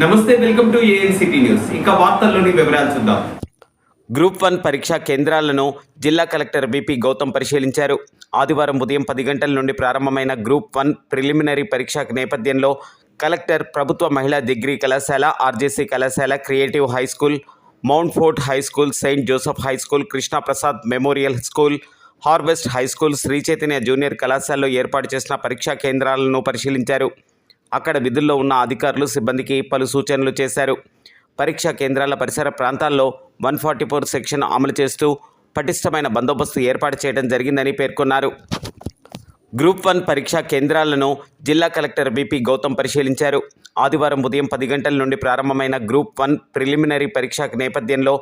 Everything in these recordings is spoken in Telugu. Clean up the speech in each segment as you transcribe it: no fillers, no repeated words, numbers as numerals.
నమస్తే, వెల్కమ్ టు ఏఎన్సిటీ న్యూస్. ఇక వార్తల్లోని వివరాలు చూద్దాం. గ్రూప్ 1 పరీక్షా కేంద్రాలను జిల్లా కలెక్టర్ బీపీ గౌతమ్ పరిశీలించారు. ఆదివారం ఉదయం 10 గంటల నుండి ప్రారంభమైన గ్రూప్ 1 ప్రిలిమినరీ పరీక్ష నేపథ్యంలో కలెక్టర్ ప్రభుత్వ మహిళా డిగ్రీ కళాశాల, ఆర్జేసీ కళాశాల, creative high school, Mount Fort high school, Saint Joseph high school, Krishnaprasad memorial school, harvest high school, Sri Chaitanya junior కళాశాలలో ఏర్పాటు చేసిన పరీక్షా కేంద్రాలను పరిశీలించారు. అక్కడ విధుల్లో ఉన్న అధికారులు, సిబ్బందికి పలు సూచనలు చేశారు. పరీక్షా కేంద్రాల పరిసర ప్రాంతాల్లో 144 సెక్షన్ అమలు చేస్తూ పటిష్టమైన బందోబస్తు ఏర్పాటు చేయడం జరిగిందని పేర్కొన్నారు. గ్రూప్ 1 పరీక్షా కేంద్రాలను జిల్లా కలెక్టర్ బీపీ గౌతమ్ పరిశీలించారు. ఆదివారం ఉదయం 10 గంటల నుండి ప్రారంభమైన గ్రూప్ 1 ప్రిలిమినరీ పరీక్ష నేపథ్యంలో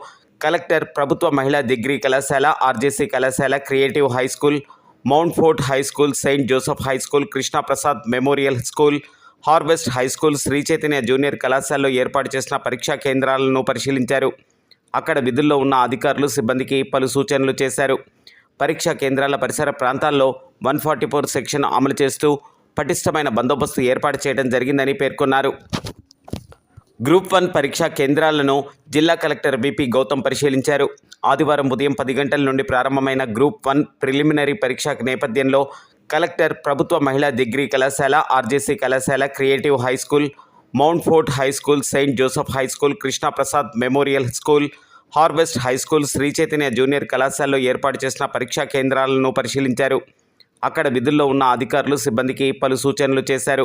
కలెక్టర్ ప్రభుత్వ మహిళా డిగ్రీ కళాశాల, ఆర్జేసీ కళాశాల, creative high school, Mount Fort high school, Saint Joseph high school, Krishnaprasad memorial school, harvest high school, Sri Chaitanya junior కళాశాలలో ఏర్పాటు చేసిన పరీక్షా కేంద్రాలను పరిశీలించారు. అక్కడ విధుల్లో ఉన్న అధికారులు, సిబ్బందికి పలు సూచనలు చేశారు. పరీక్షా కేంద్రాల పరిసర ప్రాంతాల్లో 144 సెక్షన్ అమలు చేస్తూ పటిష్టమైన బందోబస్తు ఏర్పాటు చేయడం జరిగిందని పేర్కొన్నారు. గ్రూప్ 1 పరీక్షా కేంద్రాలను జిల్లా కలెక్టర్ బీపీ గౌతమ్ పరిశీలించారు. ఆదివారం ఉదయం 10 గంటల నుండి ప్రారంభమైన గ్రూప్ 1 ప్రిలిమినరీ పరీక్ష నేపథ్యంలో కలెక్టర్ ప్రభుత్వ మహిళా డిగ్రీ కళాశాల, ఆర్జేసీ కళాశాల, creative high school, Mount Fort high school, Saint Joseph high school, Krishnaprasad memorial school, harvest high school, Sri Chaitanya junior కళాశాలలో ఏర్పాటు చేసిన పరీక్షా కేంద్రాలను పరిశీలించారు. అక్కడ విధుల్లో ఉన్న అధికారులు, సిబ్బందికి పలు సూచనలు చేశారు.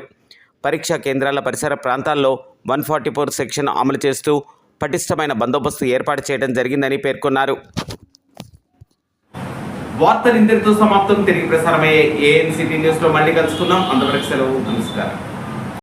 పరీక్షా కేంద్రాల పరిసర ప్రాంతాల్లో 144 సెక్షన్ అమలు చేస్తూ పటిష్టమైన బందోబస్తు ఏర్పాటు చేయడం జరిగిందని పేర్కొన్నారు. వార్తలు ఇంతటితో సమాప్తం. తిరిగి ప్రసారమయ్యే ఏఎన్సిటీ న్యూస్లో మళ్ళీ కలుసుకుందాం. అంతవరకు సెలవు. నమస్కారం.